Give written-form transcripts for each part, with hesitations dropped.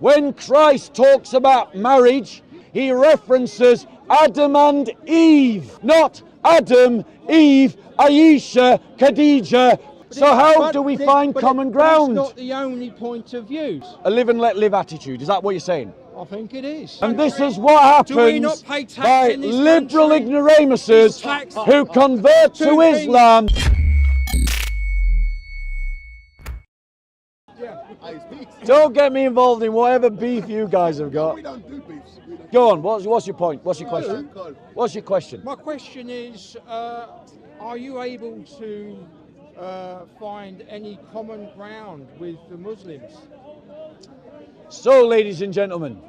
When Christ talks about marriage, he references Adam and Eve, not Adam, Eve, Aisha, Khadija. So how do we find common ground? That's not the only point of view. A live and let live attitude, is that what you're saying? I think it is. And this is what happens by liberal ignoramuses who convert to Islam. Don't get me involved in whatever beef you guys have got. We don't do beefs. Go on, what's your point? What's your question? What's your question? My question is, are you able to find any common ground with the Muslims? So, ladies and gentlemen,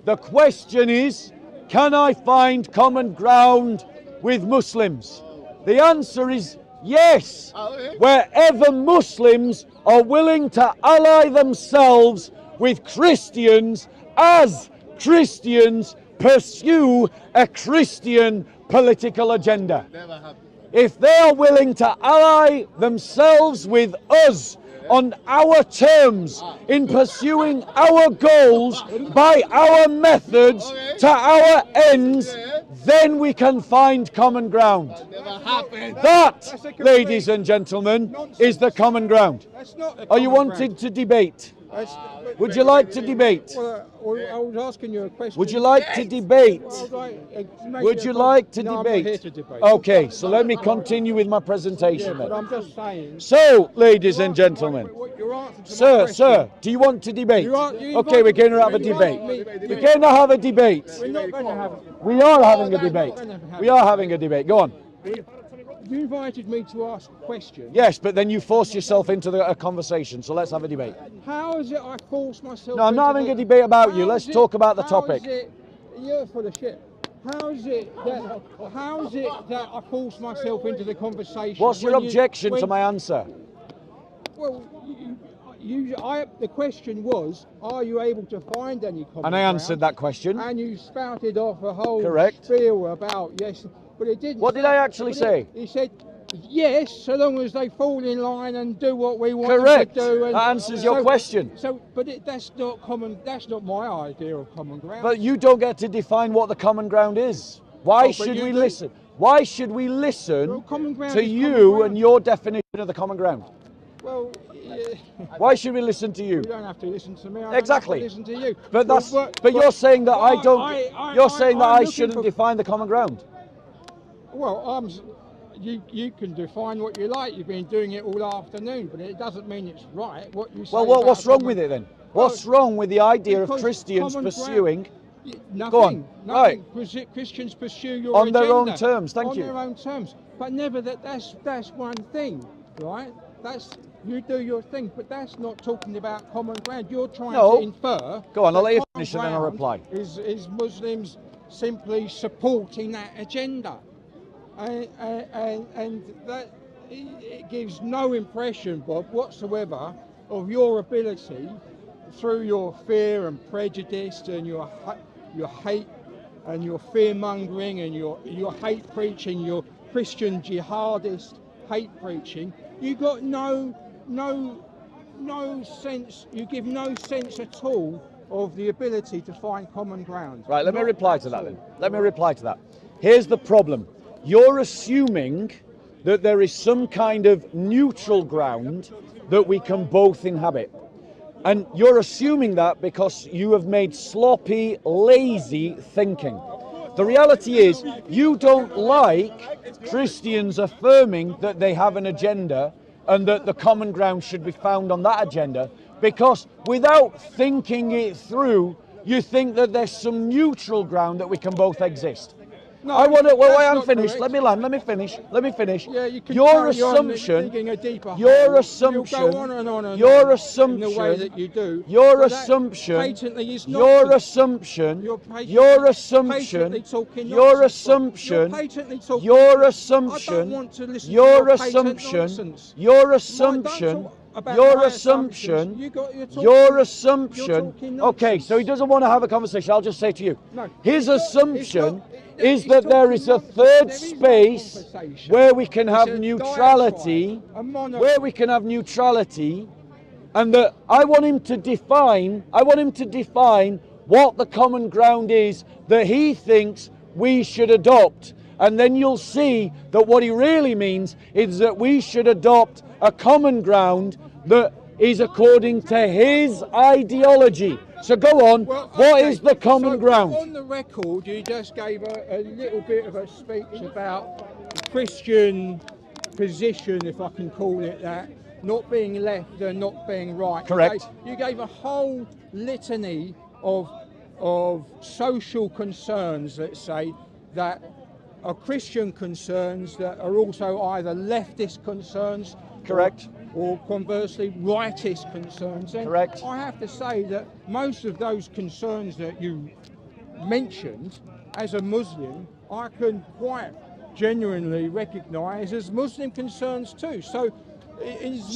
the question is, can I find common ground with Muslims? The answer is yes. Wherever Muslims are willing to ally themselves with Christians as Christians pursue a Christian political agenda. If they are willing to ally themselves with us on our terms in pursuing our goals by our methods to our ends, then we can find common ground. That, ladies and gentlemen, is the common ground. Are you wanting to debate? Would you like to debate? Well, I was asking you a question. Would you like to debate? Would you like to no, debate? I'm not here to debate. Okay, so let me continue with my presentation But then. I'm just saying. So, ladies and gentlemen, sir, do you want to debate? Okay, we're going to have a debate. We're going to have a debate. We're not going to have. We are having a debate. We are having a debate. Go on. You invited me to ask a question. Yes, but then you forced yourself into a conversation, so let's have a debate. How is it I forced myself? No, I'm not having a debate about you. Let's talk about the topic. You're full of shit. How is it that I forced myself into the conversation? What's your objection to my answer? Well, the question was, are you able to find any common And I answered that question. And you spouted off a whole Correct. spiel about yes, but it didn't. What did I actually say? He said, yes, so long as they fall in line and do what we want Correct. them to do. And that answers your question. So, but that's not common. That's not my idea of common ground. But you don't get to define what the common ground is. Why should we listen? Why should we listen to you and your definition of the common ground? Well, why should we listen to you? You don't have to listen to me. I Exactly. Don't have to listen to you. But that's. But you're saying that I don't. You're saying that I shouldn't define the common ground. Well, you can define what you like. You've been doing it all afternoon, but it doesn't mean it's right. What you say. Well, what's wrong with it then? What's wrong with the idea of Christians pursuing? Nothing. Go on. Nothing. Right. Christians pursue your on agenda. their own terms. Thank you. On their own terms, but never that's one thing, right? You do your thing, but that's not talking about common ground. You're trying to infer. Go on, I'll let you finish and then I'll reply. Is Muslims simply supporting that agenda? And that it gives no impression, Bob, whatsoever of your ability through your fear and prejudice and your hate and your fear mongering and your hate preaching, your Christian jihadist hate preaching. You got no sense. You give no sense at all of the ability to find common ground. Right. Let me reply to that then. Let me reply to that. Here's the problem. You're assuming that there is some kind of neutral ground that we can both inhabit. And you're assuming that because you have made sloppy, lazy thinking. The reality is, you don't like Christians affirming that they have an agenda and that the common ground should be found on that agenda, because without thinking it through, you think that there's some neutral ground that we can both exist. No, I want to. Well, I am not finished. correct. Let me land. Let me finish. Let me finish. Yeah, you can your assumption. Your assumption. You'll go on and on and your on assumption. In the way that you do. Your But assumption. Patently is Your nonsense. assumption. You're patently, Your assumption. patently talking Your nonsense. assumption. You're patently talking Your I don't assumption. want to listen Your to your patent assumption. nonsense. Your No, assumption. don't talk about Your my assumption. You're talking, Your assumption. you're talking Okay, nonsense. so he doesn't want to have a conversation. I'll just say to you. No, His assumption is he's that there talking is a nonsense. third There is no space conversation. where we can It's have a neutrality, diatribe, a monologue. where we can have neutrality and that I want him to define what the common ground is that he thinks we should adopt. And then you'll see that what he really means is that we should adopt a common ground that is according to his ideology. So go on, Well, what okay, is the common so ground? On the record, you just gave a little bit of a speech about the Christian position, if I can call it that, not being left and not being right. Correct. You gave a whole litany of social concerns, let's say, that are Christian concerns that are also either leftist concerns, Correct. or conversely rightist concerns. And Correct. I have to say that most of those concerns that you mentioned, as a Muslim, I can quite genuinely recognise as Muslim concerns too. So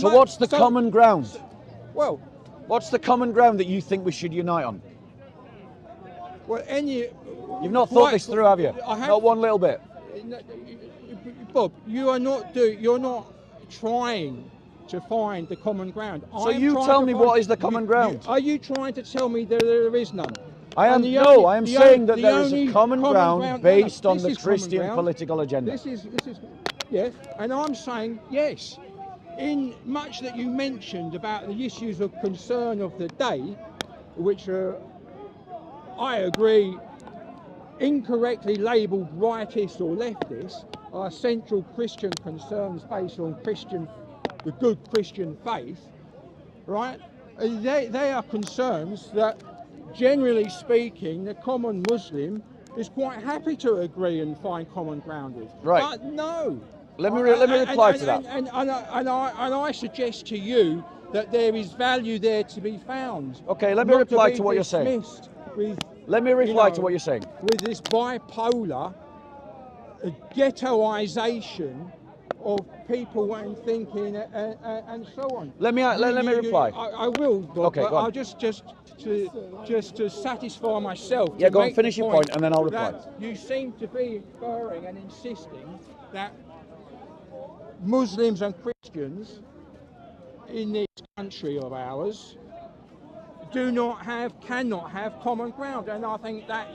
What's the common ground? Well, What's the common ground that you think we should unite on? well, You've not thought this through, have you? Not one little bit. Bob, you're not trying to find the common ground. So you tell me what is the common ground? Are you trying to tell me that there is none? I am saying that there is a common ground based on the Christian political agenda. This is yes, and I'm saying yes. In much that you mentioned about the issues of concern of the day, which are, I agree, incorrectly labelled rightist or leftist, are central Christian concerns based on the good Christian faith, right? They are concerns that, generally speaking, the common Muslim is quite happy to agree and find common ground with. Right. But no. Let me reply to that. And I suggest to you that there is value there to be found. Okay, let me reply to what you're saying. Let me reply to what you're saying. With this bipolar ghettoisation of people and thinking and so on. Let me reply. I will, Bob, okay, but go on. I'll just to satisfy myself. Yeah, go on, finish your point and then I'll reply. You seem to be inferring and insisting that Muslims and Christians in this country of ours cannot have common ground, and I think that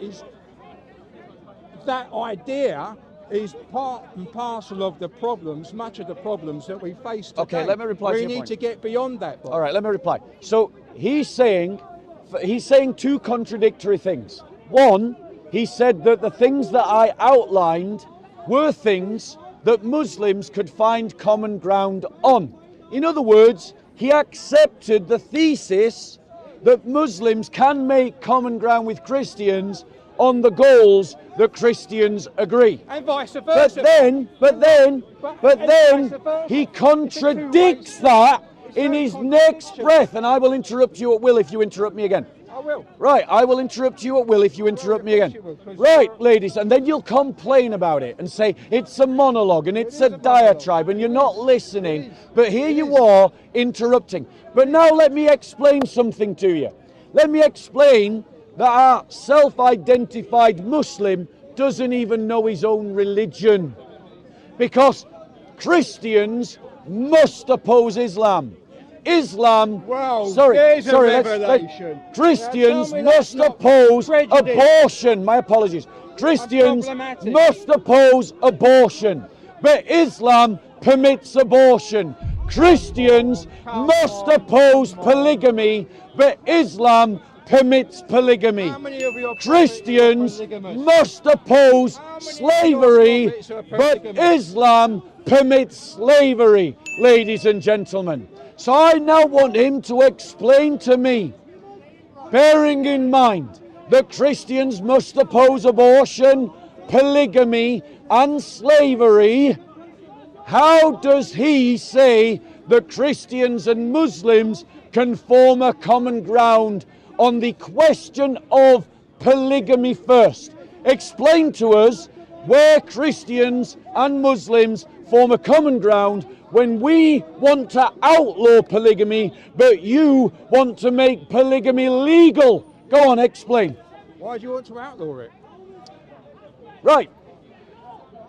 idea is part and parcel of the problems, much of the problems that we face today. Okay, let me reply to your point. We need to get beyond that, Bob. All right, let me reply. So he's saying two contradictory things. One, he said that the things that I outlined were things that Muslims could find common ground on. In other words, he accepted the thesis that Muslims can make common ground with Christians on the goals that Christians agree. And vice versa. But then he contradicts that in his next breath, and I will interrupt you at will if you interrupt me again. I will. Right, I will interrupt you at will if you interrupt me again. Right, ladies, and then you'll complain about it and say it's a monologue and it's a diatribe and you're not listening, but here you are interrupting. But now let me explain something to you. Let me explain that our self-identified Muslim doesn't even know his own religion, because Christians must oppose Islam. Christians must oppose abortion. My apologies. Christians must oppose abortion, but Islam permits abortion. Christians must oppose polygamy, but Islam permits polygamy. Christians must oppose slavery, but Islam permits slavery, ladies and gentlemen. So I now want him to explain to me, bearing in mind that Christians must oppose abortion, polygamy, and slavery, how does he say that Christians and Muslims can form a common ground on the question of polygamy first? Explain to us where Christians and Muslims form a common ground when we want to outlaw polygamy, but you want to make polygamy legal. Go on, explain. Why do you want to outlaw it? Right.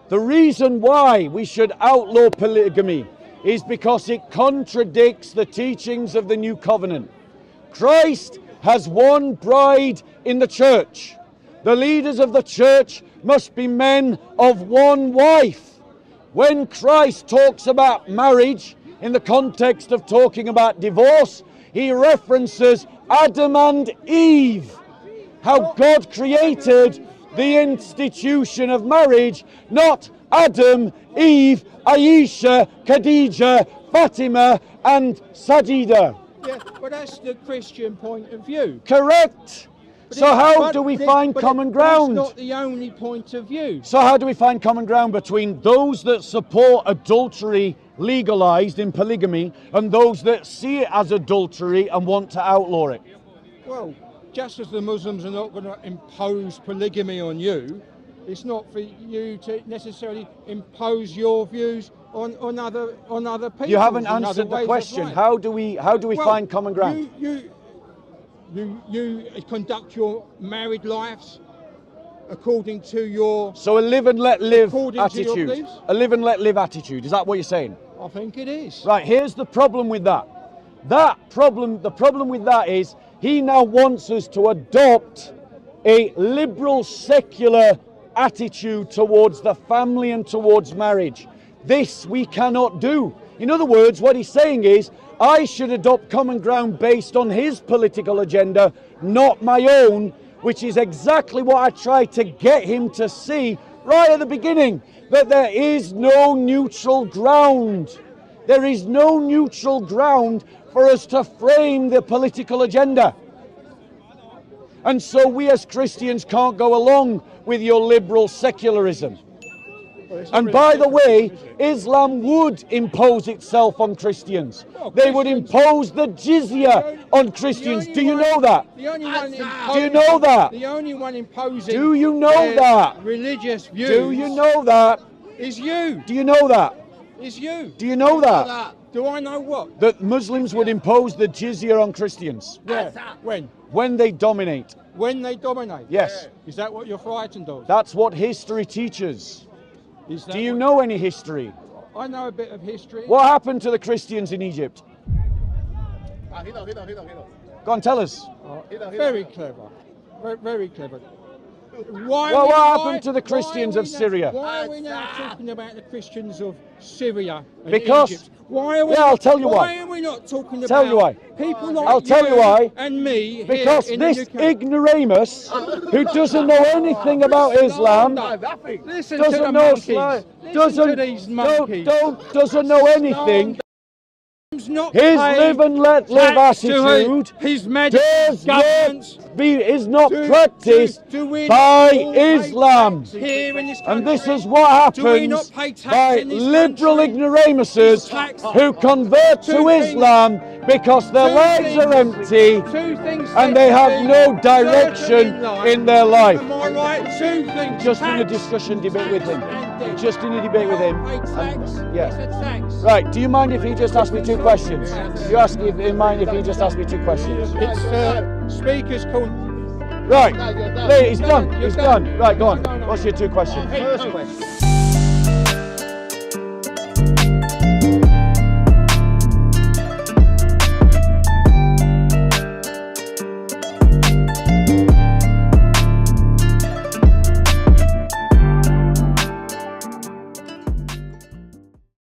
The reason why we should outlaw polygamy is because it contradicts the teachings of the new covenant. Christ has one bride in the church. The leaders of the church must be men of one wife. When Christ talks about marriage in the context of talking about divorce, he references Adam and Eve, how God created the institution of marriage, not Adam, Eve, Aisha, Khadija, Fatima and Sadida. Yeah, but that's the Christian point of view. Correct. So how do we find common ground? That's not the only point of view. So how do we find common ground between those that support adultery legalized in polygamy and those that see it as adultery and want to outlaw it? Well, just as the Muslims are not going to impose polygamy on you, it's not for you to necessarily impose your views on other people. You haven't answered the question. How do we find common ground? You conduct your married lives according to your... So a live and let live according to your attitude. beliefs? A live and let live attitude. Is that what you're saying? I think it is. Right, here's the problem with that. The problem with that is he now wants us to adopt a liberal secular attitude towards the family and towards marriage. This we cannot do. In other words, what he's saying is, I should adopt common ground based on his political agenda, not my own, which is exactly what I tried to get him to see right at the beginning, that there is no neutral ground. There is no neutral ground for us to frame the political agenda. And so we as Christians can't go along with your liberal secularism. And by the way, Islam would impose itself on Christians. They would impose the jizya on Christians. Do you know that? The only one Do you know that? The only one imposing... Do you know that? ...religious views... Do you know that? ...is you. Do you know that? Is you. Do you know that? Do I know what? That Muslims would impose the jizya on Christians. Where? When? When they dominate. When they dominate? Yes. Is that what you're frightened of? That's what history teaches. Do you know any history? I know a bit of history. What happened to the Christians in Egypt? Go on, tell us. Very clever. Very clever. What happened to the Christians of Syria? Why are we now talking about the Christians of Syria and Because, Egypt? Why are we I'll tell you why. Why are we not talking about Tell you why. people like I'll tell you why. and me Because here in this the UK? ignoramus, who doesn't know anything about Islam, Listen to the doesn't know monkeys. Listen to these monkeys. doesn't know anything. His Not live and let live tax to attitude His Majesty's governments is not to practiced we by not all pay Islam. tax here in this And this country? is what Do we happens not pay tax by in this liberal country? ignoramuses Tax- who convert to Two things- Islam because their Two lives things- are empty Two things and they have said no to me direction certainly in their life. Am I right? Two things. Just in a Tax, discussion debate with him. and debt. Just in a debate with him. Pay tax. Yeah. It's a tax. Right, do you mind if he just asks me two questions? Do you mind if he just asks me two questions? It's speakers called. Right, he's done, You're he's done. done. Right, go on. No. What's your two questions? First question.